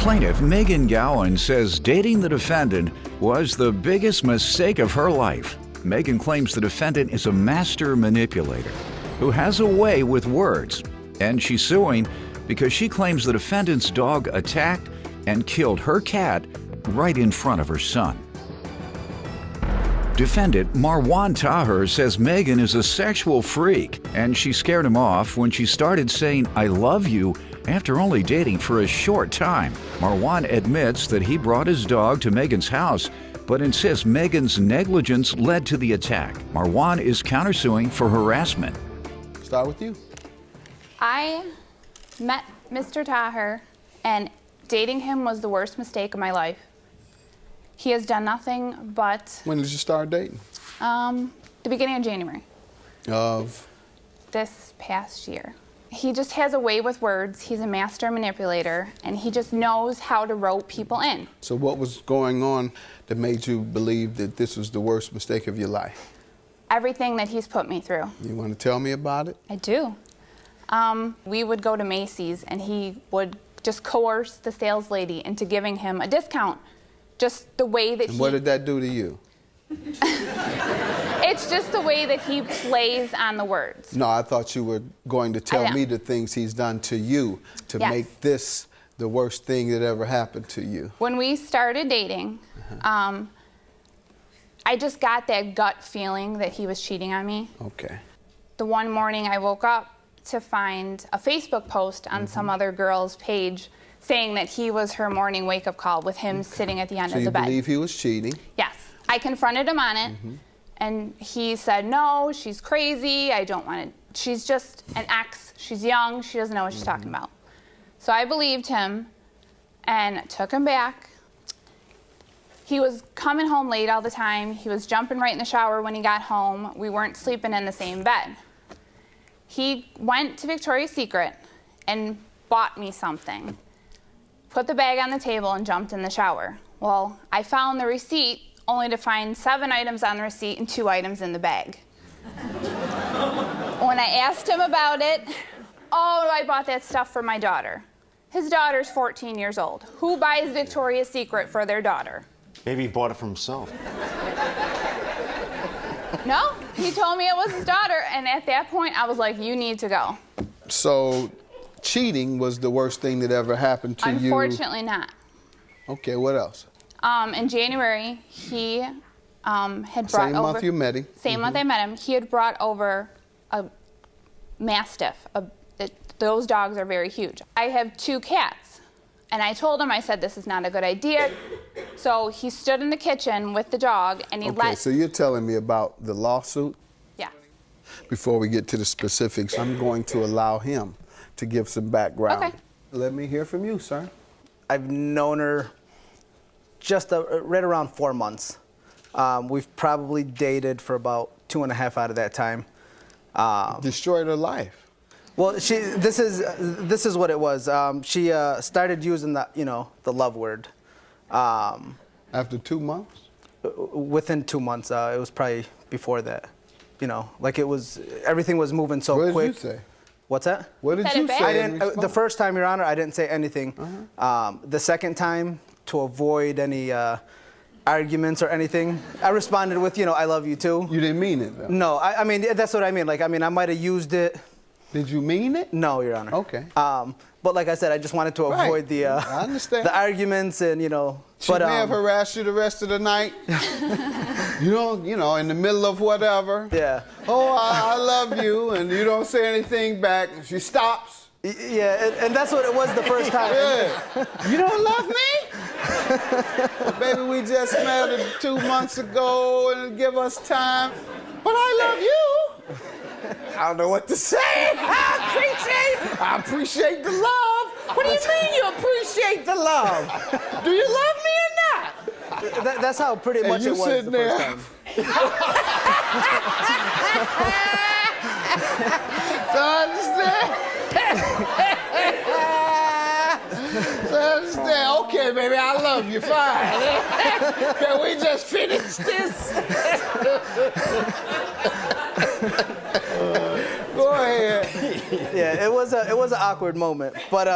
Plaintiff Megan Gowan says dating the defendant was the biggest mistake of her life. Megan claims the defendant is a master manipulator who has a way with words, and she's suing because she claims the defendant's dog attacked and killed her cat right in front of her son. Defendant Marwan Taher says Megan is a sexual freak, and she scared him off when she started saying, "I love you," after only dating for a short time. Marwan admits that he brought his dog to Megan's house, but insists Megan's negligence led to the attack. Marwan is countersuing for harassment. Start with you. I met Mr. Taher, and dating him was the worst mistake of my life. He has done nothing but... When did you start dating? The beginning of January. Of? This past year. He just has a way with words. He's a master manipulator, and he just knows how to rope people in. So what was going on that made you believe that this was the worst mistake of your life? Everything that he's put me through. You want to tell me about it? I do. We would go to Macy's, and he would just coerce the sales lady into giving him a discount. Just the way that And what did that do to you? It's just the way that he plays on the words. No, I thought you were going to tell me the things he's done to you to make this the worst thing that ever happened to you. When we started dating, I just got that gut feeling that he was cheating on me. Okay. The one morning I woke up to find a Facebook post on some other girl's page saying that he was her morning wake-up call with him sitting at the end of the bed. So you believe he was cheating? Yes. I confronted him on it, and he said, "No, she's crazy. I don't want to. She's just an ex. She's young. She doesn't know what she's talking about." So I believed him and took him back. He was coming home late all the time. He was jumping right in the shower when he got home. We weren't sleeping in the same bed. He went to Victoria's Secret and bought me something, put the bag on the table, and jumped in the shower. Well, I found the receipt only to find 7 items on the receipt and 2 items in the bag. When I asked him about it, "Oh, I bought that stuff for my daughter." His daughter's 14 years old. Who buys Victoria's Secret for their daughter? Maybe he bought it for himself. No, he told me it was his daughter, and at that point, I was like, "You need to go." So cheating was the worst thing that ever happened to you? Unfortunately not. Okay, what else? In January, he had brought Same over... month you met him. Same month I met him. He had brought over a Mastiff. Those dogs are very huge. I have 2 cats, and I told him, I said, "This is not a good idea." So he stood in the kitchen with the dog, and he Okay, so you're telling me about the lawsuit? Yeah. Before we get to the specifics, I'm going to allow him to give some background. Okay. Let me hear from you, sir. I've known her just right around 4 months. We've probably dated for about 2.5 out of that time. Destroyed her life. Well, this is what it was. She started using the love word. After 2 months? Within 2 months. It was probably before that. Like everything was moving so quick. What did you say? What's that? What did you say? I didn't. The first time, Your Honor, I didn't say anything. The second time, to avoid any arguments or anything, I responded with, "I love you too." You didn't mean it, though? No, I mean, that's what I mean. Like, I might have used it. Did you mean it? No, Your Honor. Okay. But like I said, I just wanted to avoid the I understand. the arguments and She may have harassed you the rest of the night. In the middle of whatever. Yeah. "Oh, I love you," and you don't say anything back. She stops. Yeah, and that's what it was the first time. Yeah. "You don't love me?" "Baby, we just met 2 months ago, and give us time." "But I love you." I don't know what to say. I appreciate the love. What do you mean you appreciate the love? Do you love me or not? That's how pretty much it was the first time. So I understand. So I understand. Okay, baby, I love you. Fine. Can we just finish this? Go ahead. Yeah, it was an awkward moment, but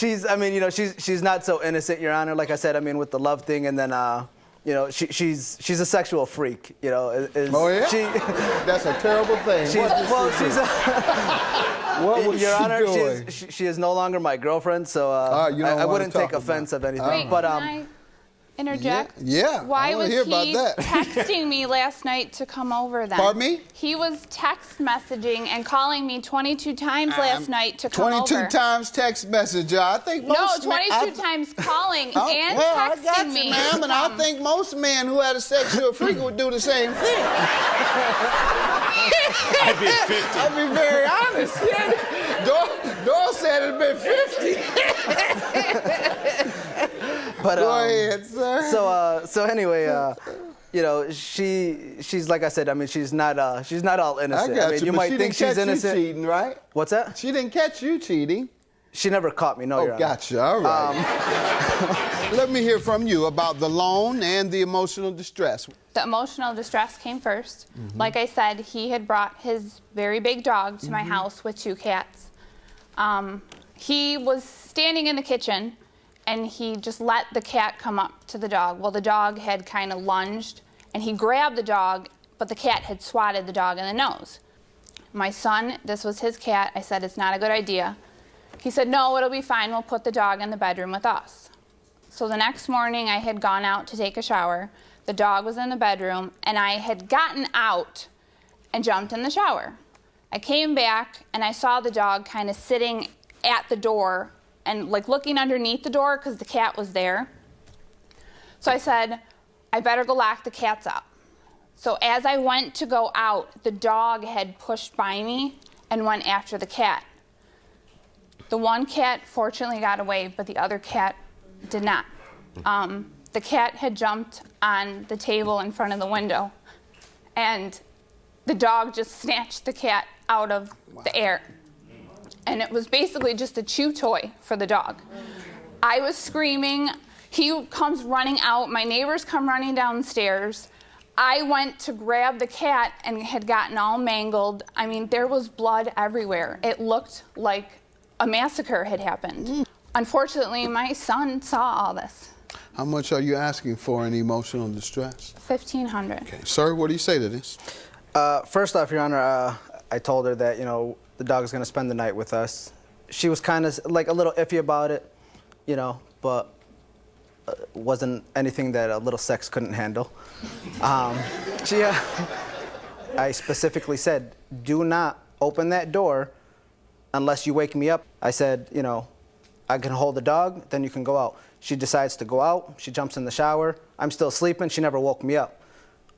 I mean, you know, she's not so innocent, Your Honor. Like I said, I mean, with the love thing, and then, you know, she's a sexual freak. You know, oh yeah. That's a terrible thing. What was Your she Honor, doing? she is no longer my girlfriend, so I wouldn't take offense of anything. Wait, but can I interject? Yeah. Why I was hear he about that. texting me last night to come over then? Pardon me? He was text messaging and calling me 22 times last night to come 22 over. times text message. I think No, most 22 times calling and well, I texting got you, me. ma'am, and I think most men who had a sexual freak would do the same thing. I'd be 50. I'll be very honest. Dor said it'd been 50. But, Go ahead, sir. So anyway, you know, she's like I said. I mean, she's not all innocent. I got mean, you, you but might she think didn't she's catch innocent. You cheating, right? What's that? She didn't catch you cheating. She never caught me. No, Your Honor. Gotcha. All right. Let me hear from you about the loan and the emotional distress. The emotional distress came first. Like I said, he had brought his very big dog to my house with 2 cats. He was standing in the kitchen, and he just let the cat come up to the dog. Well, the dog had kind of lunged, and he grabbed the dog, but the cat had swatted the dog in the nose. My son, this was his cat. I said, it's not a good idea. He said, no, it'll be fine. We'll put the dog in the bedroom with us. So the next morning, I had gone out to take a shower. The dog was in the bedroom, and I had gotten out and jumped in the shower. I came back, and I saw the dog kind of sitting at the door and like looking underneath the door because the cat was there. So I said, I better go lock the cats up. So as I went to go out, the dog had pushed by me and went after the cat. The one cat fortunately got away, but the other cat did not. The cat had jumped on the table in front of the window, and the dog just snatched the cat out of the air. And it was basically just a chew toy for the dog. I was screaming. He comes running out. My neighbors come running downstairs. I went to grab the cat and had gotten all mangled. I mean, there was blood everywhere. It looked like a massacre had happened. Unfortunately, my son saw all this. How much are you asking for in emotional distress? $1,500. Okay. Sir, what do you say to this? First off, Your Honor, I told her that, you know, the dog's going to spend the night with us. She was kind of like a little iffy about it, you know, but wasn't anything that a little sex couldn't handle. I specifically said, do not open that door unless you wake me up. I said, you know, I can hold the dog, then you can go out. She decides to go out. She jumps in the shower. I'm still sleeping. She never woke me up.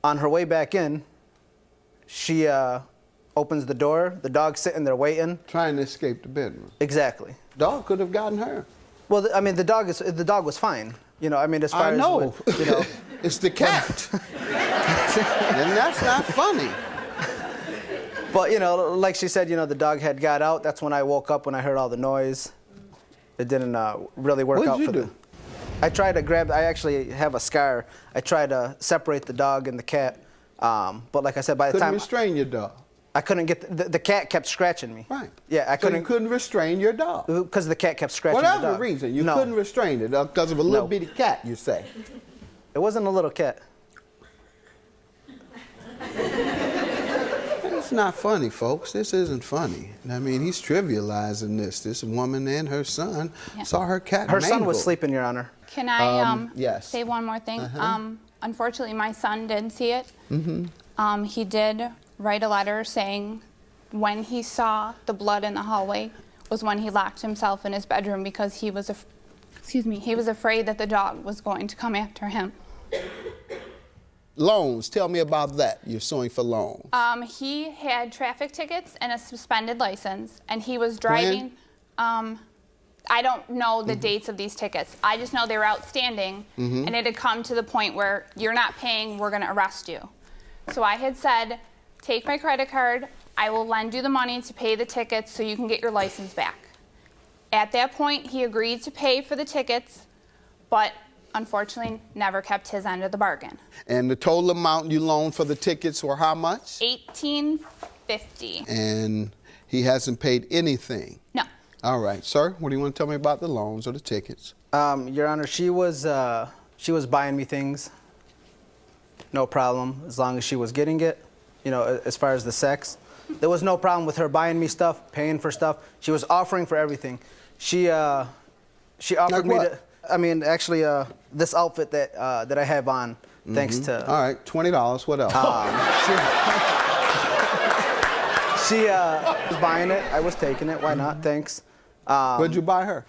On her way back in, she opens the door. The dog's sitting there waiting. Trying to escape the bedroom. Exactly. Dog could have gotten her. Well, I mean, the dog was fine. You know, I mean, as far I know. as you know, It's the cat. And that's not funny. But you know, like she said, you know, the dog had got out. That's when I woke up when I heard all the noise. It didn't really work out What'd for you the. do? I tried to grab. I actually have a scar. I tried to separate the dog and the cat, but like I said, by the Couldn't time restrain your dog. I couldn't get the cat kept scratching me. Right. Yeah, I So couldn't. you couldn't restrain your dog. Because the cat kept scratching the Whatever dog. the reason, you No. couldn't restrain it because of a little bitty cat, you say. It wasn't a little cat. It's not funny, folks. This isn't funny. I mean, he's trivializing this. This woman and her son saw her cat Her son was mangled. sleeping, Your Honor. Can I yes. say one more thing? Unfortunately, my son did see it. He did write a letter saying when he saw the blood in the hallway was when he locked himself in his bedroom because he was, he was afraid that the dog was going to come after him. Loans. Tell me about that. You're suing for loans. He had traffic tickets and a suspended license, and he was driving. I don't know the dates of these tickets. I just know they were outstanding, and it had come to the point where you're not paying, we're going to arrest you. So I had said, take my credit card, I will lend you the money to pay the tickets so you can get your license back. At that point, he agreed to pay for the tickets, but unfortunately never kept his end of the bargain. And the total amount you loaned for the tickets were how much? $1,850. And he hasn't paid anything. No. All right, sir, what do you want to tell me about the loans or the tickets? Your Honor, she was buying me things. No problem, as long as she was getting it. You know, as far as the sex, there was no problem with her buying me stuff, paying for stuff. She was offering for everything. She offered like me what? to. I mean, actually, this outfit that I have on, thanks to. All right, $20. What else? She was buying it. I was taking it. Why not? Thanks. What'd you buy her?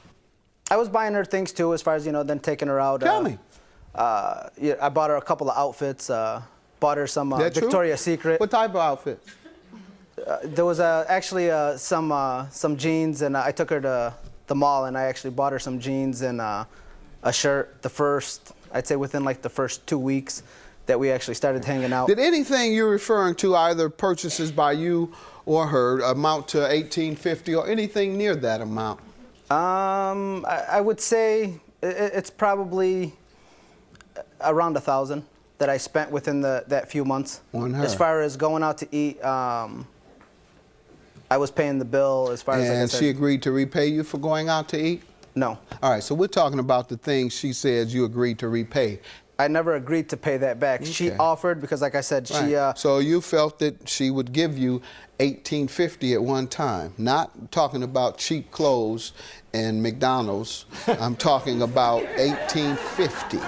I was buying her things too, as far as, you know, then taking her out. Tell me. Yeah, I bought her a couple of outfits. Bought her some Victoria's Secret. What type of outfits? There was actually some jeans, and I took her to the mall, and I actually bought her some jeans and a shirt. I'd say within like the first 2 weeks that we actually started hanging out. Did anything you're referring to, either purchases by you or her, amount to $1,850 or anything near that amount? I would say it's probably around $1,000 that I spent within that few months. On her. As far as going out to eat, I was paying the bill. As far as, like I And said, she agreed to repay you for going out to eat? No. All right, so we're talking about the things she says you agreed to repay. I never agreed to pay that back. She offered because, like I said, Right. So you felt that she would give you $1,850 at one time. Not talking about cheap clothes and McDonald's. I'm talking about $1,850.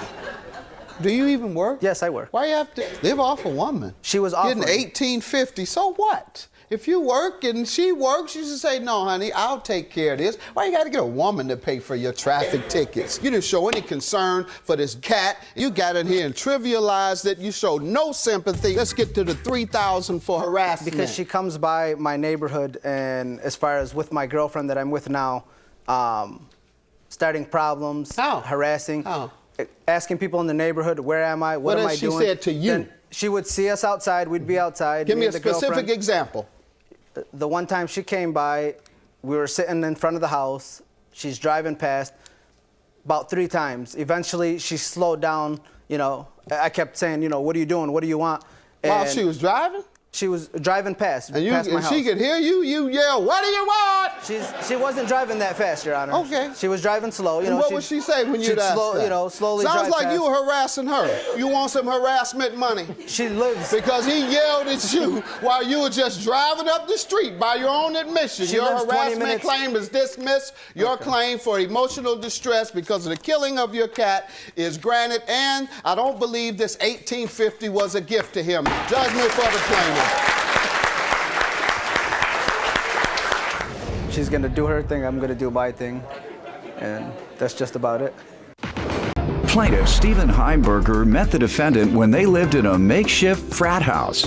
Do you even work? Yes, I work. Why you have to live off a woman? She was offering. Getting $1,850. So what? If you work and she works, you should say, no, honey, I'll take care of this. Why you got to get a woman to pay for your traffic tickets? You didn't show any concern for this cat. You got in here and trivialized it. You showed no sympathy. Let's get to the $3,000 for harassment. Because she comes by my neighborhood, and as far as with my girlfriend that I'm with now, starting problems, harassing, asking people in the neighborhood, where am I, what am I doing? What she said to you? Then she would see us outside, we'd be outside. Give me a specific example. The one time she came by, we were sitting in front of the house. She's driving past about 3 times. Eventually, she slowed down. You know, I kept saying, you know, what are you doing? What do you want? And while she was driving? She was driving past my house. And she could hear you, you yell, what do you want? She wasn't driving that fast, Your Honor. Okay. She was driving slow. You know, what would she say when you'd ask that? You know, slowly Sounds drive like past. you were harassing her. You want some harassment money. She lives. Because he yelled at you while you were just driving up the street by your own admission. Your harassment claim is dismissed. Your claim for emotional distress because of the killing of your cat is granted. And I don't believe this $1,850 was a gift to him. Judgment for the plaintiff. She's gonna do her thing, I'm gonna do my thing, and that's just about it. Plaintiff Stephen Heimberger met the defendant when they lived in a makeshift frat house.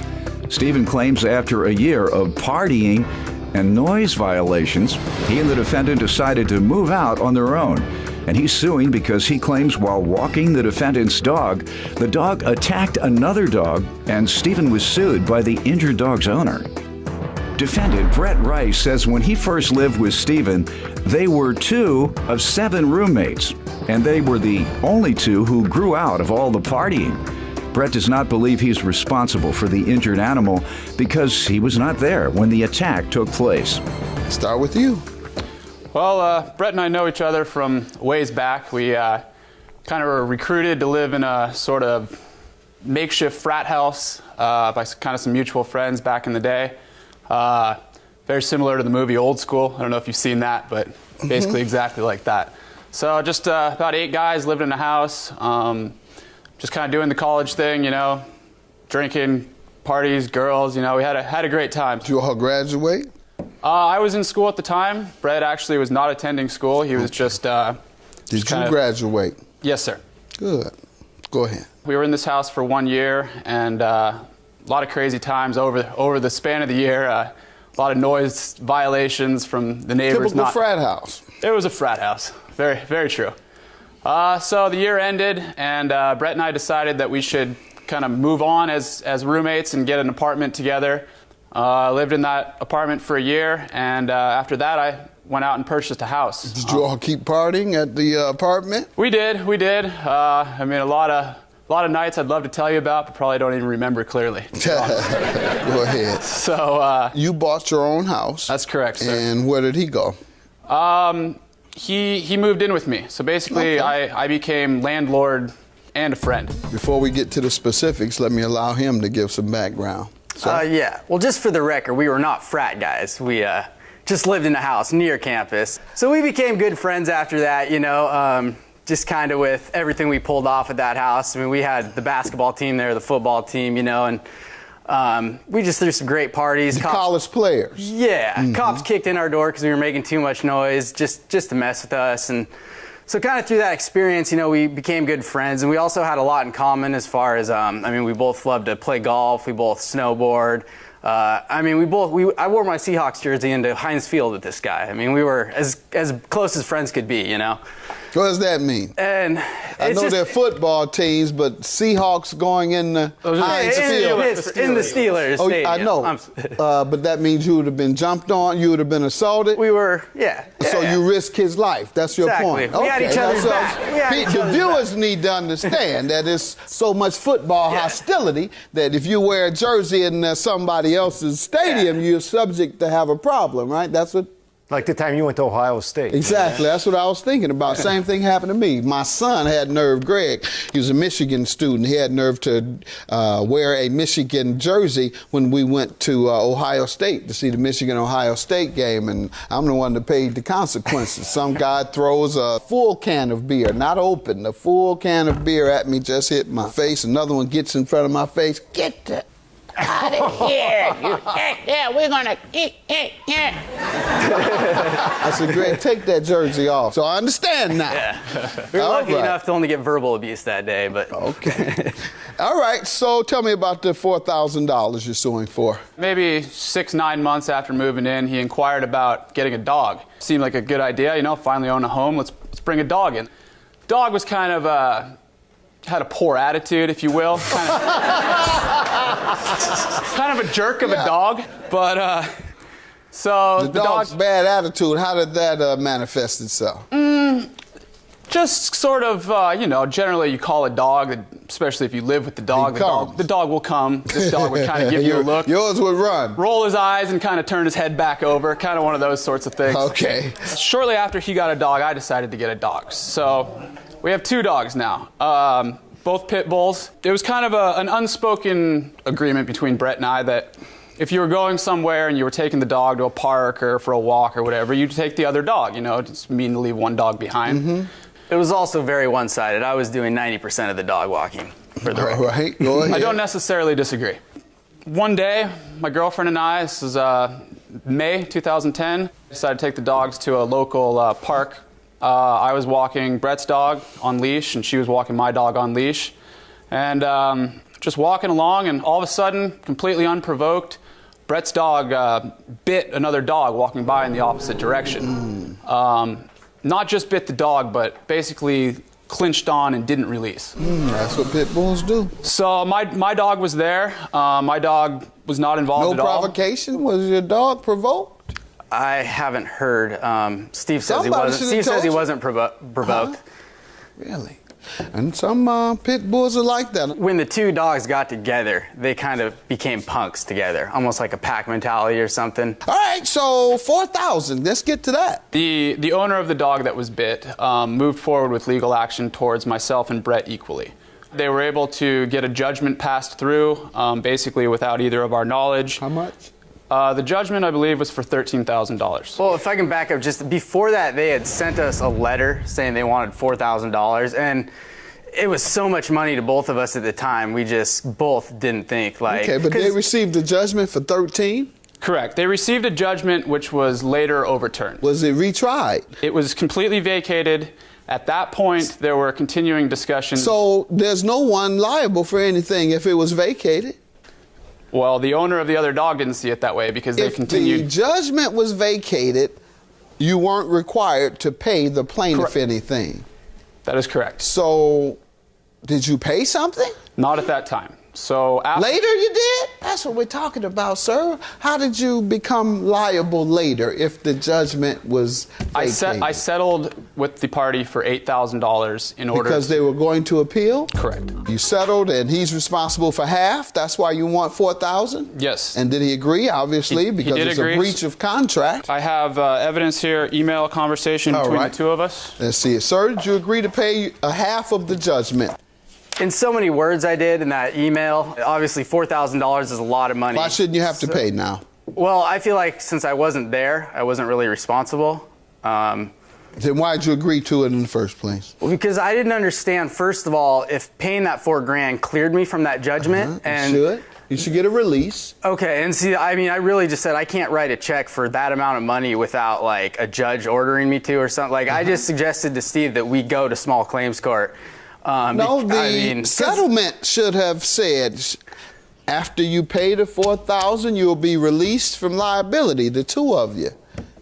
Stephen claims after a year of partying and noise violations, he and the defendant decided to move out on their own. And he's suing because he claims while walking the defendant's dog, the dog attacked another dog, and Stephen was sued by the injured dog's owner. Defendant Brett Rice says when he first lived with Stephen, they were 2 of 7 roommates, and they were the only 2 who grew out of all the partying. Brett does not believe he's responsible for the injured animal because he was not there when the attack took place. Start with you. Well, Brett and I know each other from ways back. We kind of were recruited to live in a sort of makeshift frat house by kind of some mutual friends back in the day. Very similar to the movie Old School. I don't know if you've seen that, but basically exactly like that. So just about 8 guys lived in a house, just kind of doing the college thing, you know, drinking, parties, girls, you know, we had a great time. Did you all graduate? I was in school at the time. Brett actually was not attending school. He was just... Did you graduate? Yes, sir. Good. Go ahead. We were in this house for 1 year, and a lot of crazy times over the span of the year. A lot of noise violations from the neighbors. Typical frat house. It was a frat house. Very, very true. So the year ended, and Brett and I decided that we should kind of move on as roommates and get an apartment together. Lived in that apartment for a year, and after that I went out and purchased a house. Did you all keep partying at the apartment? We did. I mean, a lot of nights I'd love to tell you about, but probably don't even remember clearly. Go ahead. So you bought your own house. That's correct, sir. And where did he go? He moved in with me. So basically, Okay. I became landlord and a friend. Before we get to the specifics, let me allow him to give some background. Yeah. Well, just for the record, we were not frat guys. We just lived in a house near campus. So we became good friends after that, you know, just kind of with everything we pulled off at that house. I mean, we had the basketball team there, the football team, you know, and we just threw some great parties. The college players. Yeah. Cops kicked in our door because we were making too much noise just to mess with us. And so kind of through that experience, you know, we became good friends, and we also had a lot in common as far as, I mean, we both loved to play golf, we both snowboard. I mean, I wore my Seahawks jersey into Heinz Field with this guy. I mean, we were as close as friends could be, you know. What does that mean? And I know they're football teams, but Seahawks going in the Heinz Field. In the Steelers Oh, stadium. I know. But that means you would have been jumped on, you would have been assaulted. We were, yeah. So you risk his life. That's your Exactly. point. We had each other's back. The viewers need to understand that it's so much football hostility that if you wear a jersey in somebody else's stadium, you're subject to have a problem, right? That's what. Like the time you went to Ohio State. Exactly. That's what I was thinking about. Same thing happened to me. My son had nerve, Greg. He was a Michigan student. He had nerve to wear a Michigan jersey when we went to Ohio State to see the Michigan-Ohio State game, and I'm the one that paid the consequences. Some guy throws a full can of beer, not open, a full can of beer at me, just hit my face. Another one gets in front of my face. Get that out of here. We're going to I said, Greg, take that jersey off. So I understand now. Yeah. We were lucky enough to only get verbal abuse that day, but. Okay. All right, so tell me about the $4,000 you're suing for. Maybe 6-9 months after moving in, he inquired about getting a dog. Seemed like a good idea, you know, finally own a home, let's bring a dog in. Dog was kind of had a poor attitude, if you will. Kind of a jerk of a dog, but so the dog's bad attitude, how did that manifest itself? Just sort of, you know, generally you call a dog, especially if you live with the dog, the dog will come. This dog would kind of give you a look. Yours would run. Roll his eyes and kind of turn his head back over, kind of one of those sorts of things. Okay. Shortly after he got a dog, I decided to get a dog. So we have 2 dogs now, both pit bulls. It was kind of an unspoken agreement between Brett and I that if you were going somewhere and you were taking the dog to a park or for a walk or whatever, you'd take the other dog, you know, it's mean to leave one dog behind. It was also very one-sided. I was doing 90% of the dog walking for the record. Right, go ahead. I don't necessarily disagree. One day, my girlfriend and I, this is May 2010, decided to take the dogs to a local park. I was walking Brett's dog on leash, and she was walking my dog on leash. And just walking along, and all of a sudden, completely unprovoked, Brett's dog bit another dog walking by in the opposite direction. Not just bit the dog, but basically clinched on and didn't release. That's what pit bulls do. So my dog was there. My dog was not involved at all. No provocation? Was your dog provoked? I haven't heard. Steve says he wasn't. Steve says he wasn't provoked. Really? And some pit bulls are like that. When the 2 dogs got together, they kind of became punks together, almost like a pack mentality or something. All right, so $4,000. Let's get to that. The owner of the dog that was bit moved forward with legal action towards myself and Brett equally. They were able to get a judgment passed through, basically without either of our knowledge. How much? The judgment, I believe, was for $13,000. Well, if I can back up, just before that, they had sent us a letter saying they wanted $4,000, and it was so much money to both of us at the time. We just both didn't think like. Okay, but they received the judgment for 13. Correct. They received a judgment which was later overturned. Was it retried? It was completely vacated. At that point, there were continuing discussions. So there's no one liable for anything if it was vacated? Well, the owner of the other dog didn't see it that way because they continued. If the judgment was vacated, you weren't required to pay the plaintiff anything. That is correct. So did you pay something? Not at that time. So after, Later you did? That's what we're talking about, sir. How did you become liable later if the judgment was vacated? I settled with the party for $8,000 in order Because they were going to appeal? Correct. You settled and he's responsible for half? That's why you want $4,000? Yes. And did he agree? Obviously, He because did it's agree. a breach of contract. I have evidence here, email conversation All between right. the two of us. Let's see it. Sir, did you agree to pay a half of the judgment? In so many words I did in that email, obviously $4,000 is a lot of money. Why shouldn't you have to pay now? Well, I feel like since I wasn't there, I wasn't really responsible. Then why did you agree to it in the first place? Because I didn't understand, first of all, if paying that $4,000 cleared me from that judgment. And You should get a release. Okay, and see, I mean, I really just said I can't write a check for that amount of money without like a judge ordering me to or something. Like I just suggested to Steve that we go to small claims court. No, the settlement should have said after you pay the $4,000, you'll be released from liability, the two of you.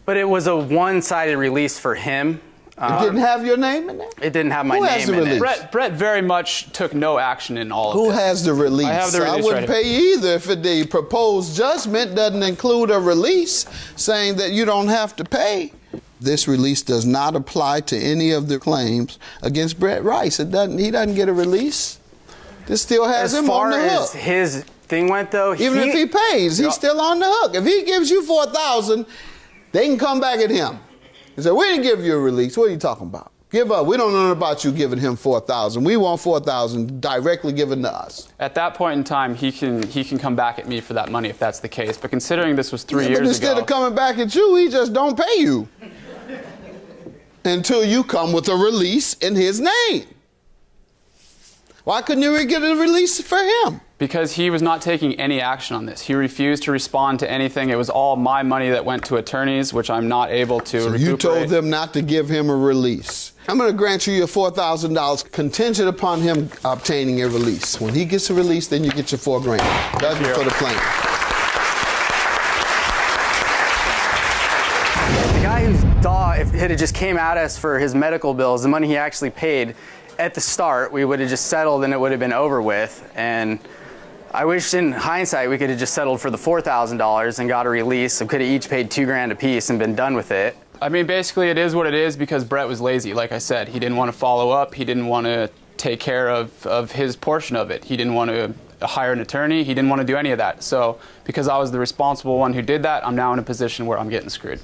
But it was a one-sided release for him. It didn't have your name in there? It didn't have my Who has name the in release? it. Brett very much took no action in all of Who this. has the release? I have the release wouldn't right pay you either if the proposed judgment doesn't include a release saying that you don't have to pay. This release does not apply to any of the claims against Brett Rice. He doesn't get a release. This still has him on the hook. As far as his thing went, though, Even if he pays, he's still on the hook. If he gives you $4,000, they can come back at him and say, "We didn't give you a release. What are you talking about? Give up. We don't know about you giving him $4,000. We want $4,000 directly given to us." At that point in time, he can come back at me for that money if that's the case. But considering this was 3 years But instead ago, of coming back at you, he just don't pay you until you come with a release in his name. Why couldn't you get a release for him? because he was not taking any action on this. He refused to respond to anything. It was all my money that went to attorneys, which I'm not able to recuperate. You told them not to give him a release. I'm going to grant you your $4,000 contingent upon him obtaining a release. When he gets a release, then you get your $4,000. Judgment for the plaintiff. The guy whose dog, if it had just came at us for his medical bills, the money he actually paid at the start, we would have just settled and it would have been over with. And I wish in hindsight we could have just settled for the $4,000 and got a release. We could have each paid $2,000 apiece and been done with it. I mean, basically it is what it is because Brett was lazy. Like I said, he didn't want to follow up. He didn't want to take care of his portion of it. He didn't want to hire an attorney. He didn't want to do any of that. So because I was the responsible one who did that, I'm now in a position where I'm getting screwed.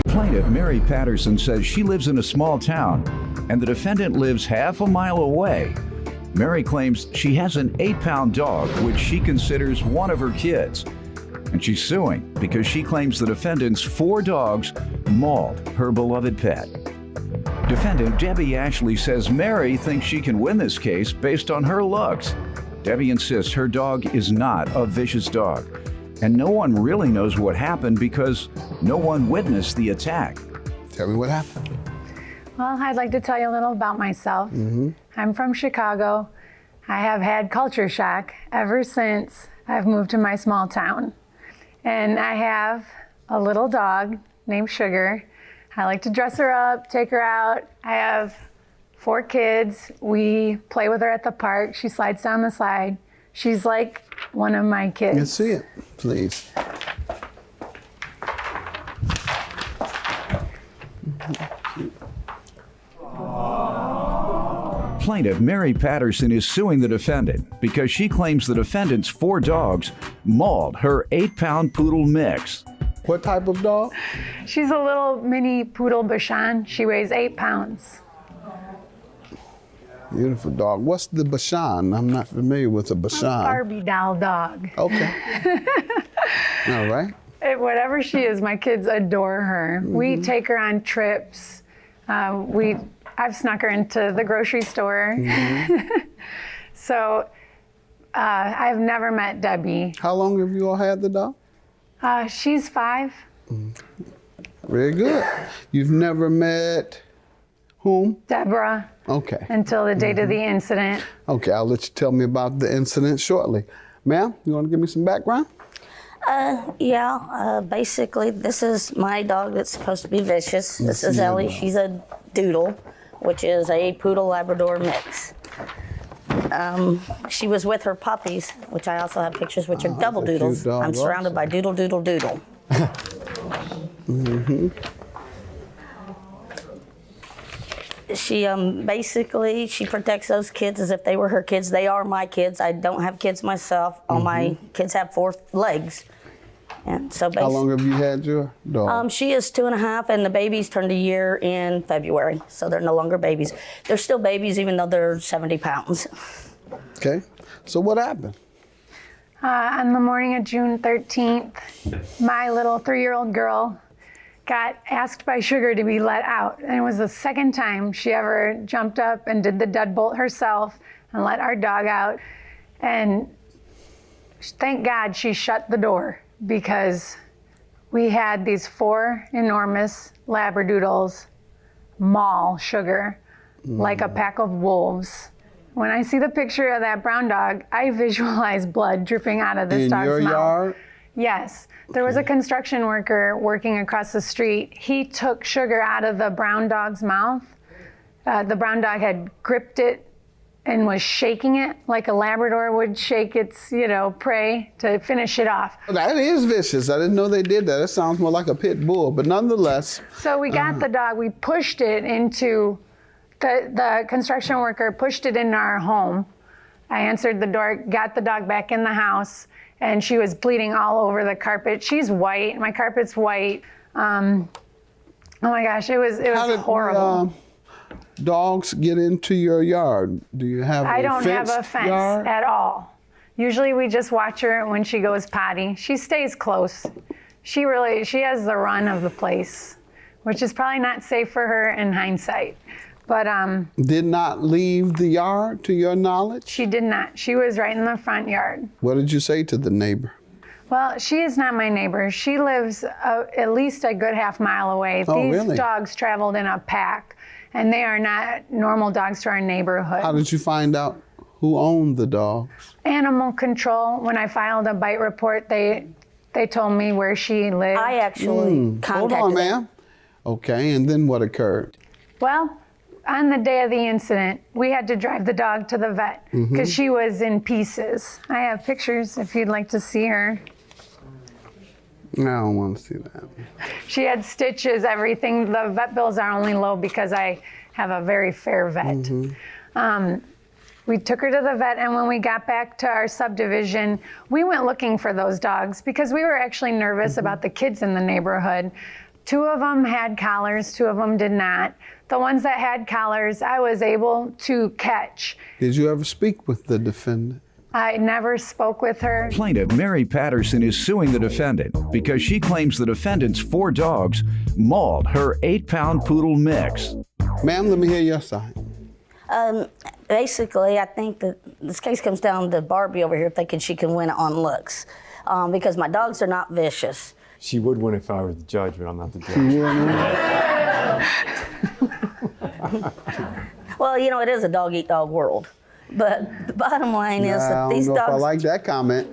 Plaintiff Mary Patterson says she lives in a small town and the defendant lives half a mile away. Mary claims she has an 8-pound dog, which she considers one of her kids. And she's suing because she claims the defendant's 4 dogs mauled her beloved pet. Defendant Debbie Ashley says Mary thinks she can win this case based on her looks. Debbie insists her dog is not a vicious dog. And no one really knows what happened because no one witnessed the attack. Tell me what happened. Well, I'd like to tell you a little about myself. I'm from Chicago. I have had culture shock ever since I've moved to my small town. And I have a little dog named Sugar. I like to dress her up, take her out. I have 4 kids. We play with her at the park. She slides down the slide. She's like one of my kids. Let's see it, please. Plaintiff Mary Patterson is suing the defendant because she claims the defendant's 4 dogs mauled her 8-pound poodle mix. What type of dog? She's a little mini poodle Bashan. She weighs 8 pounds. Beautiful dog. What's the Bashan? I'm not familiar with a Bashan. Barbie doll dog. Okay. All right. Whatever she is, my kids adore her. We take her on trips. I've snuck her into the grocery store. So I've never met Debbie. How long have you all had the dog? She's 5. Very good. You've never met whom? Deborah. Okay. Until the date of the incident. Okay, I'll let you tell me about the incident shortly. Ma'am, you want to give me some background? Basically, this is my dog that's supposed to be vicious. This is Ellie. She's a doodle, which is a poodle Labrador mix. She was with her puppies, which I also have pictures, which are double that's a cute doodles. dog I'm surrounded also. by doodle, doodle, doodle. She basically, she protects those kids as if they were her kids. They are my kids. I don't have kids myself. All my kids have 4 legs. And so How long have you had your dog? she is 2.5, and the babies turned a year in February, so they're no longer babies. They're still babies, even though they're 70 pounds. Okay. So what happened? On the morning of June 13th, my little 3-year-old girl got asked by Sugar to be let out. And it was the second time she ever jumped up and did the deadbolt herself and let our dog out. And thank God she shut the door, because we had these 4 enormous Labradoodles maul Sugar like a pack of wolves. When I see the picture of that brown dog, I visualize blood dripping out of this dog's mouth. In your yard? Yes. There was a construction worker working across the street. He took Sugar out of the brown dog's mouth. The brown dog had gripped it and was shaking it like a Labrador would shake its, prey to finish it off. That is vicious. I didn't know they did that. It sounds more like a pit bull, but nonetheless. So we got the dog, we pushed it into, the construction worker pushed it into our home. I answered the door, got the dog back in the house, and she was bleeding all over the carpet. She's white, my carpet's white. Oh my gosh, it was How did horrible. Dogs get into your yard? Do you have I don't have a fence yard? at all. Usually we just watch her when she goes potty. She stays close. She has the run of the place, which is probably not safe for her in hindsight. But Did not leave the yard, to your knowledge? she did not. She was right in the front yard. What did you say to the neighbor? Well, she is not my neighbor. She lives at least a good half mile away. Oh, These really? dogs traveled in a pack, and they are not normal dogs to our neighborhood. How did you find out who owned the dogs? Animal control, when I filed a bite report, they told me where she lived. I actually contacted Hold on, them. ma'am. Okay, and then what occurred? Well, on the day of the incident, we had to drive the dog to the vet because she was in pieces. I have pictures if you'd like to see her. I don't want to see that. She had stitches, everything. The vet bills are only low because I have a very fair vet. We took her to the vet, and when we got back to our subdivision, we went looking for those dogs because we were actually nervous about the kids in the neighborhood. 2 of them had collars, 2 of them did not. The ones that had collars, I was able to catch. Did you ever speak with the defendant? I never spoke with her. Plaintiff Mary Patterson is suing the defendant because she claims the defendant's 4 dogs mauled her 8-pound poodle mix. Ma'am, let me hear your side. Basically, I think that this case comes down to Barbie over here thinking she can win it on looks, because my dogs are not vicious. She would win if I were the judge, but I'm not the judge. Well, it is a dog-eat-dog world. But the bottom line is that these I don't know if I dogs, like that comment.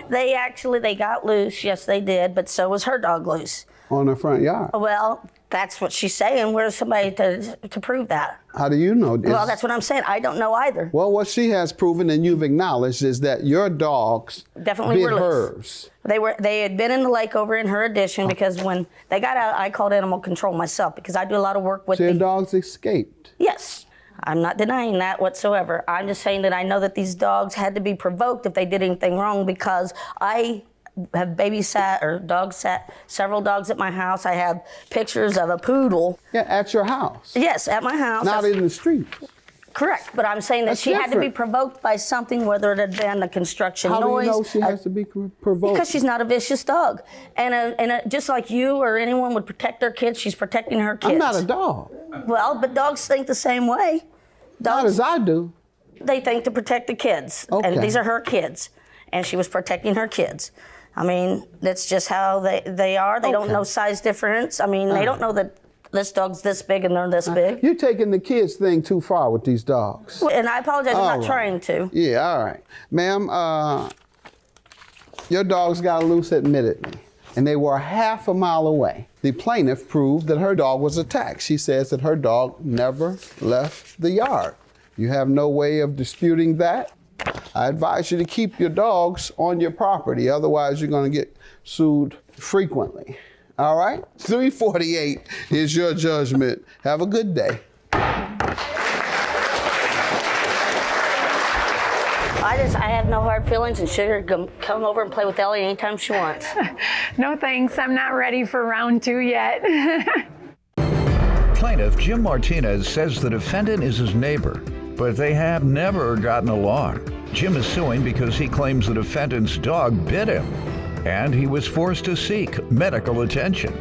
they got loose. Yes, they did, but so was her dog loose. On the front yard. Well, that's what she's saying. Where's somebody to prove that? How do you know? Well, that's what I'm saying. I don't know either. Well, what she has proven and you've acknowledged is that your dogs Definitely bit were loose. hers. They had been in the lake over in her addition because when they got out, I called animal control myself because I do a lot of work with So your the dogs escaped. Yes. I'm not denying that whatsoever. I'm just saying that I know that these dogs had to be provoked if they did anything wrong because I have babysat or dog sat several dogs at my house. I have pictures of a poodle. Yeah, at your house. Yes, at my house. Not in the street. Correct, but I'm saying that That's she had to be different. provoked by something, whether it had been a construction How noise. do you know she has to be provoked? Because she's not a vicious dog. And just like you or anyone would protect their kids, she's protecting her kids. I'm not a dog. Well, but dogs think the same way. Not as I do. They think to protect the kids. Okay. And these are her kids. And she was protecting her kids. I mean, that's just how they are. They don't know size difference. I mean, they don't know that this dog's this big and they're this big. You're taking the kids thing too far with these dogs. And I apologize, I'm All not right. trying to. Yeah, all right. Ma'am, your dogs got loose admittedly, and they were half a mile away. The plaintiff proved that her dog was attacked. She says that her dog never left the yard. You have no way of disputing that. I advise you to keep your dogs on your property, otherwise you're going to get sued frequently. All right? 348 is your judgment. Have a good day. I have no hard feelings, and Sugar can come over and play with Ellie anytime she wants. No thanks, I'm not ready for round 2 yet. Plaintiff Jim Martinez says the defendant is his neighbor, but they have never gotten along. Jim is suing because he claims the defendant's dog bit him, and he was forced to seek medical attention.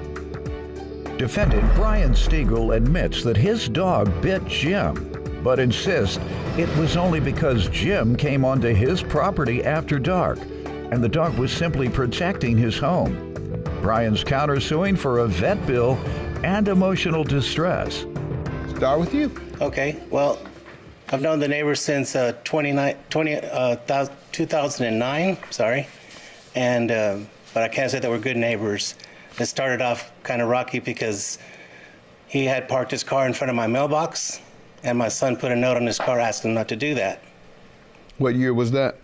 Defendant Brian Stiegel admits that his dog bit Jim, but insists it was only because Jim came onto his property after dark, and the dog was simply protecting his home. Brian's countersuing for a vet bill and emotional distress. Start with you. Okay, well, I've known the neighbors since 2009, and but I can't say that we're good neighbors. It started off kind of rocky because he had parked his car in front of my mailbox, and my son put a note on his car asking him not to do that. What year was that?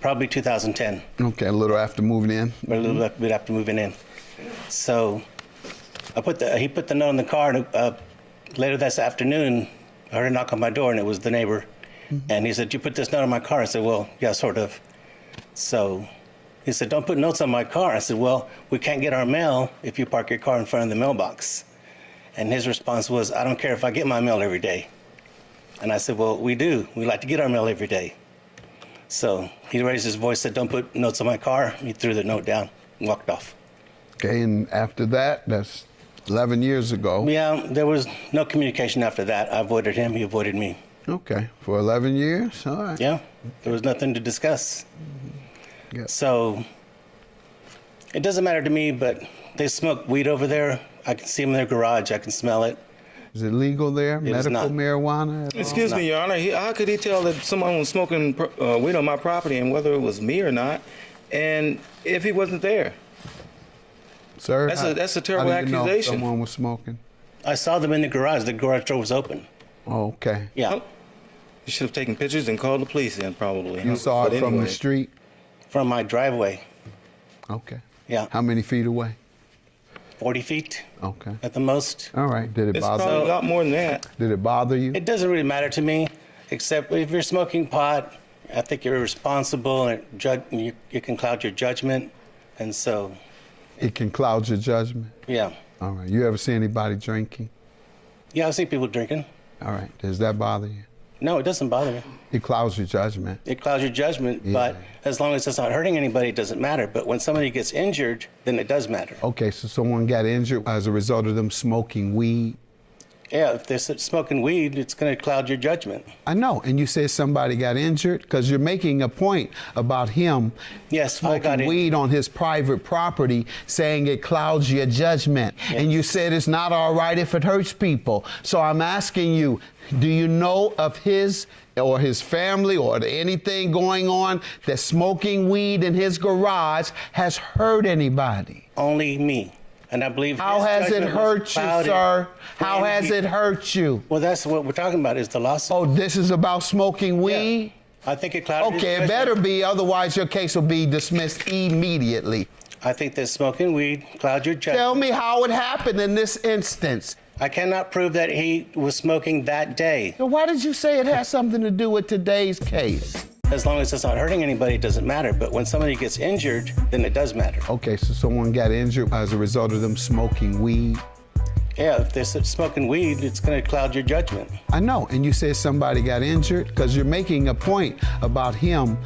Probably 2010. Okay, a little after moving in. A little bit after moving in. So he put the note in the car, and later this afternoon, I heard a knock on my door, and it was the neighbor. And he said, "You put this note on my car?" I said, "Well, yeah, sort of." So he said, "Don't put notes on my car." I said, "Well, we can't get our mail if you park your car in front of the mailbox." And his response was, "I don't care if I get my mail every day." And I said, "Well, we do. We like to get our mail every day." So he raised his voice, said, "Don't put notes on my car." He threw the note down and walked off. Okay, and after that, that's 11 years ago. Yeah, there was no communication after that. I avoided him, he avoided me. Okay, for 11 years? All right. Yeah, there was nothing to discuss. Yeah. So it doesn't matter to me, but they smoke weed over there. I can see them in their garage. I can smell it. Is it legal there? Medical marijuana? Excuse me, Your Honor. How could he tell that someone was smoking weed on my property and whether it was me or not, and if he wasn't there? Sir, that's a terrible how did you accusation. know someone was smoking? I saw them in the garage. The garage door was open. Oh, okay. Yeah. You should have taken pictures and called the police in, probably. You saw it from the street? From my driveway. Okay. Yeah. How many feet away? 40 feet. Okay. At the most. All right. Did it bother you? It's probably a lot more than that. Did it bother you? It doesn't really matter to me, except if you're smoking pot, I think you're irresponsible, and you can cloud your judgment, and so. It can cloud your judgment? Yeah. All right. You ever see anybody drinking? Yeah, I've seen people drinking. All right. Does that bother you? No, it doesn't bother me. It clouds your judgment. It clouds your judgment, but as long as it's not hurting anybody, it doesn't matter. But when somebody gets injured, then it does matter. Okay, so someone got injured as a result of them smoking weed? Yeah, if they're smoking weed, it's going to cloud your judgment. I know, and you said somebody got injured because you're making a point about him smoking weed on his private property, saying it clouds your judgment. Yes. And you said it's not all right if it hurts people. So I'm asking you, do you know of his or his family or anything going on that smoking weed in his garage has hurt anybody? Only me. And I believe how has it hurt you, sir? How has it hurt you? Well, that's what we're talking about is the lawsuit. Oh, this is about smoking weed? Yeah. I think it clouded. Okay, it better be, otherwise your case will be dismissed immediately. I think that smoking weed clouds your judgment. Tell me how it happened in this instance. I cannot prove that he was smoking that day. So why did you say it has something to do with today's case? As long as it's not hurting anybody, it doesn't matter. But when somebody gets injured, then it does matter. Okay, so someone got injured as a result of them smoking weed? Yeah, if they're smoking weed, it's going to cloud your judgment. I know, and you said somebody got injured because you're making a point about him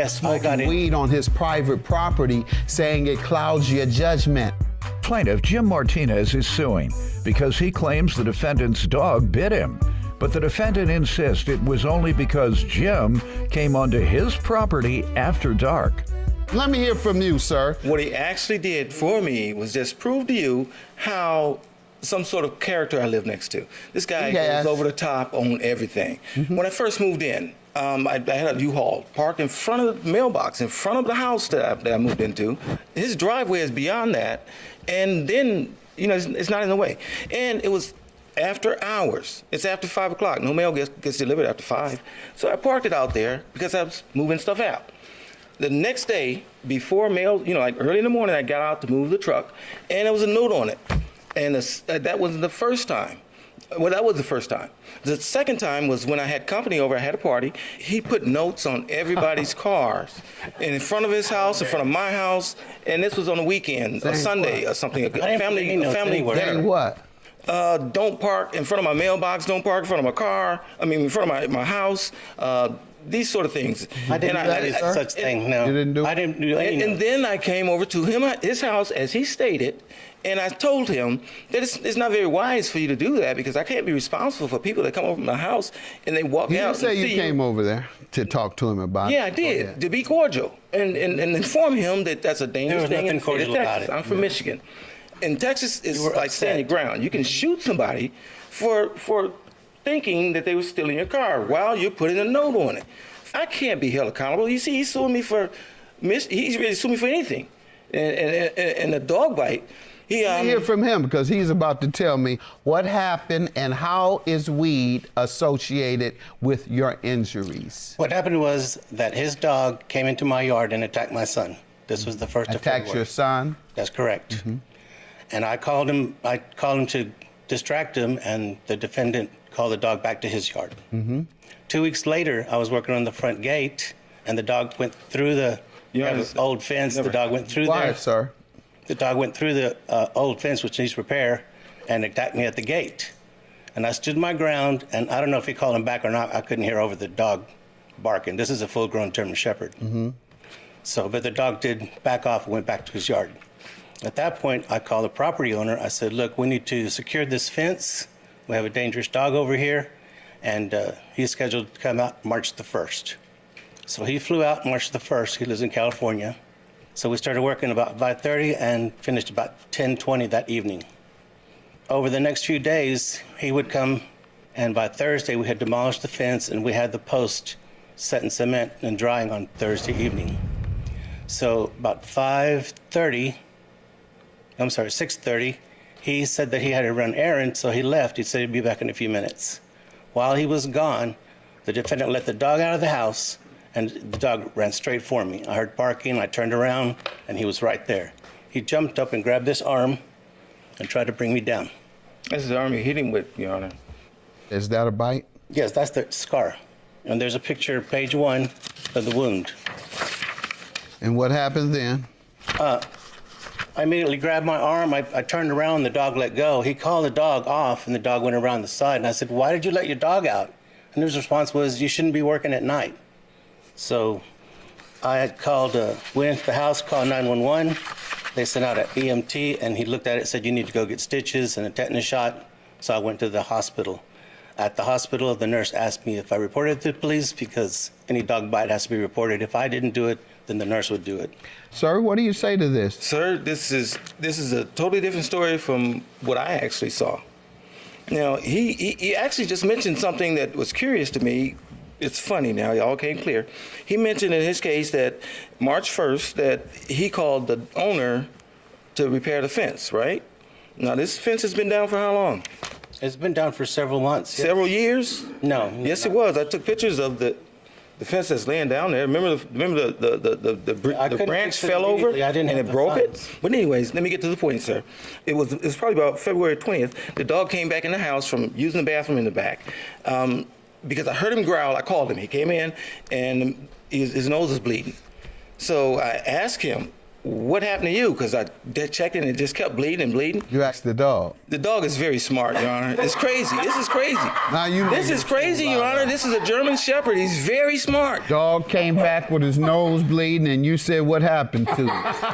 smoking weed on his private property, saying it clouds your judgment. Plaintiff Jim Martinez is suing because he claims the defendant's dog bit him. But the defendant insists it was only because Jim came onto his property after dark. Let me hear from you, sir. What he actually did for me was just prove to you how some sort of character I live next to. This guy goes over the top on everything. Mm-hmm. When I first moved in, I had a U-Haul parked in front of the mailbox, in front of the house that I moved into. His driveway is beyond that, and then, it's not in the way. And it was after hours. It's after 5 o'clock. No mail gets delivered after 5. So I parked it out there because I was moving stuff out. The next day, before mail, like early in the morning, I got out to move the truck, and there was a note on it. And that wasn't the first time. Well, that was the first time. The second time was when I had company over. I had a party. He put notes on everybody's cars, and in front of his house, in front of my house, and this was on a weekend, a Sunday or something, a family dinner. What? Don't park in front of my mailbox. Don't park in front of my car. In front of my house. These sort of things. I didn't do such thing. No, you didn't do. I didn't do any. And then I came over to his house, as he stated, and I told him that it's not very wise for you to do that because I can't be responsible for people that come over to my house and they walk out. You say you came over there to talk to him about it? Yeah, I did, to be cordial and inform him that that's a dangerous thing. Nothing cordial about it. I'm from Michigan. In Texas, it's like standing ground. You can shoot somebody for thinking that they were stealing your car while you're putting a note on it. I can't be held accountable. You see, he's suing me he's ready to sue me for anything. And a dog bite. I hear from him because he's about to tell me what happened and how is weed associated with your injuries. What happened was that his dog came into my yard and attacked my son. This was the first of February. Attacked your son? That's correct. Mm-hmm. And I called him to distract him, and the defendant called the dog back to his yard. Mm-hmm. 2 weeks later, I was working on the front gate, and the dog went through the old fence. The dog went through there. Sir. The dog went through the old fence, which needs repair, and attacked me at the gate. And I stood my ground, and I don't know if he called him back or not. I couldn't hear over the dog barking. This is a full-grown German Shepherd. Mm-hmm. But the dog did back off and went back to his yard. At that point, I called the property owner. I said, look, we need to secure this fence. We have a dangerous dog over here, and he's scheduled to come out March the 1st. So he flew out March the 1st. He lives in California. So we started working about 5:30 and finished about 10:20 that evening. Over the next few days, he would come, and by Thursday, we had demolished the fence, and we had the post set in cement and drying on Thursday evening. So about 6:30, he said that he had to run errands, so he left. He said he'd be back in a few minutes. While he was gone, the defendant let the dog out of the house, and the dog ran straight for me. I heard barking, I turned around, and he was right there. He jumped up and grabbed this arm and tried to bring me down. That's the arm you hit him with, Your Honor. Is that a bite? Yes, that's the scar. And there's a picture, page 1, of the wound. And what happened then? I immediately grabbed my arm. I turned around, the dog let go. He called the dog off, and the dog went around the side. And I said, why did you let your dog out? And his response was, you shouldn't be working at night. So I had went into the house, called 911. They sent out an EMT, and he looked at it and said, you need to go get stitches and a tetanus shot. So I went to the hospital. At the hospital, the nurse asked me if I reported it to the police because any dog bite has to be reported. If I didn't do it, then the nurse would do it. Sir, what do you say to this? Sir, this is a totally different story from what I actually saw. Now, he actually just mentioned something that was curious to me. It's funny now, y'all came clear. He mentioned in his case that March 1st that he called the owner to repair the fence, right? Now, this fence has been down for how long? It's been down for several months. Yes. Several years? No. Yes, it was. I took pictures of the fence that's laying down there. Remember the branch fell over and it broke it? But anyways, let me get to the point, sir. It was probably about February 20th. The dog came back in the house from using the bathroom in the back. Because I heard him growl, I called him. He came in and his nose is bleeding. So I asked him, what happened to you? Because I checked it and it just kept bleeding and bleeding. You asked the dog. The dog is very smart, Your Honor. It's crazy. This is crazy. This is crazy, Your Honor. This is a German Shepherd. He's very smart. Dog came back with his nose bleeding, and you said, what happened to him?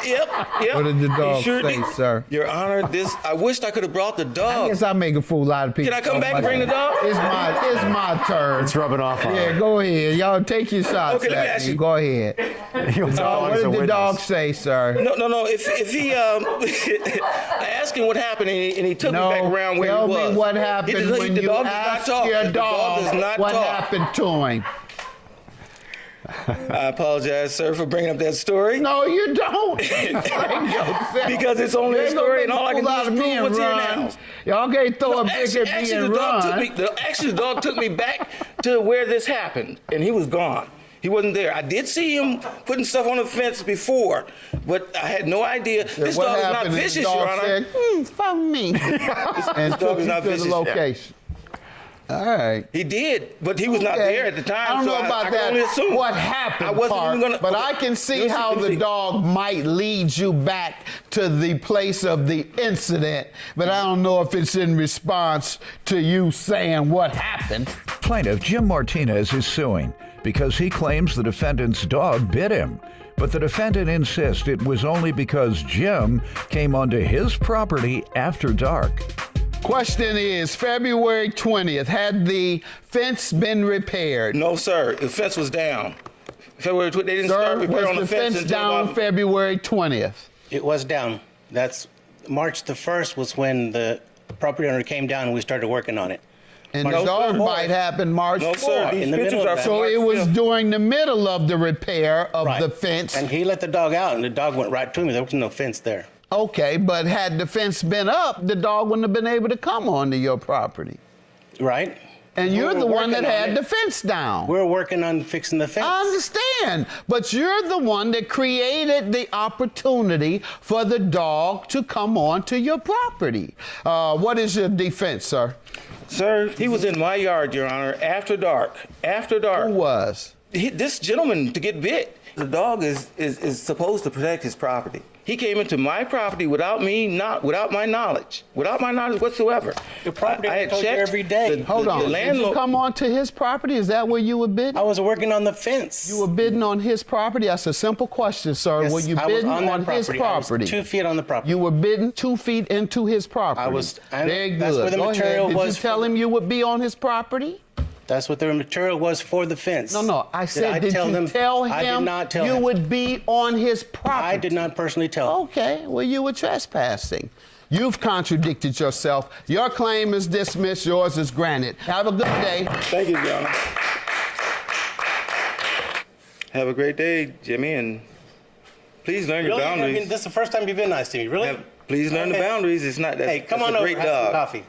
Yep. What did the dog say, sir? Your Honor, I wished I could have brought the dog. I guess I make a fool out of people. Can I come back and bring the dog? It's my turn. It's rubbing off on Yeah, go ahead. Y'all take your shots. Okay, let me ask you. Go ahead. What did the dog say, sir? No. If he, I asked him what happened, and he took me back around where he was. Tell me what happened when you asked your dog what happened to him. I apologize, sir, for bringing up that story. No, you don't. Because it's only a story, and all I can do is prove what's here now. Y'all can't throw a big at me and run. The dog took me back to where this happened, and he was gone. He wasn't there. I did see him putting stuff on the fence before, but I had no idea. This dog is not vicious, Your Honor. Said, fuck me. And took you to the location. All right. He did, but he was not there at the time. I don't know about that. What happened, I wasn't part, even gonna, but I can see how the dog might lead you back to the place of the incident, but I don't know if it's in response to you saying what happened. Plaintiff Jim Martinez is suing because he claims the defendant's dog bit him. But the defendant insists it was only because Jim came onto his property after dark. Question is, February 20th, had the fence been repaired? No, sir. The fence was down. February 20th, they didn't start repair on the fence until down February 20th? It was down. That's March the 1st was when the property owner came down and we started working on it. And the dog bite happened March 4th. Sir, in the middle of that. So it was during the middle of the repair of the fence. And he let the dog out, and the dog went right to me. There was no fence there. Okay, but had the fence been up, the dog wouldn't have been able to come onto your property. Right. And you're the one that had the fence down. We're working on fixing the fence. I understand, but you're the one that created the opportunity for the dog to come onto your property. What is your defense, sir? Sir, he was in my yard, Your Honor, after dark. After dark. Who was? This gentleman to get bit. The dog is supposed to protect his property. He came into my property without my knowledge whatsoever. The property I had told you checked every day. Hold on. Did you come onto his property? Is that where you were bidding? I was working on the fence. You were bidding on his property? That's a simple question, sir. Yes, were you I was bidding on on his property? I was 2 feet on the property. You were bidding 2 feet into his property. Very good. That's where the material Did was. you tell him you would be on his property? That's what the material was for the fence. No. I said, did you tell him I did not tell you him. would be on his property? I did not personally tell him. Okay, well, you were trespassing. You've contradicted yourself. Your claim is dismissed. Yours is granted. Have a good day. Thank you, Your Honor. Have a great day, Jimmy, and please learn your boundaries. I mean, this is the first time you've been nice to me. Really? Please learn the boundaries. It's not that. Hey, come on a over. Great Have dog. some coffee.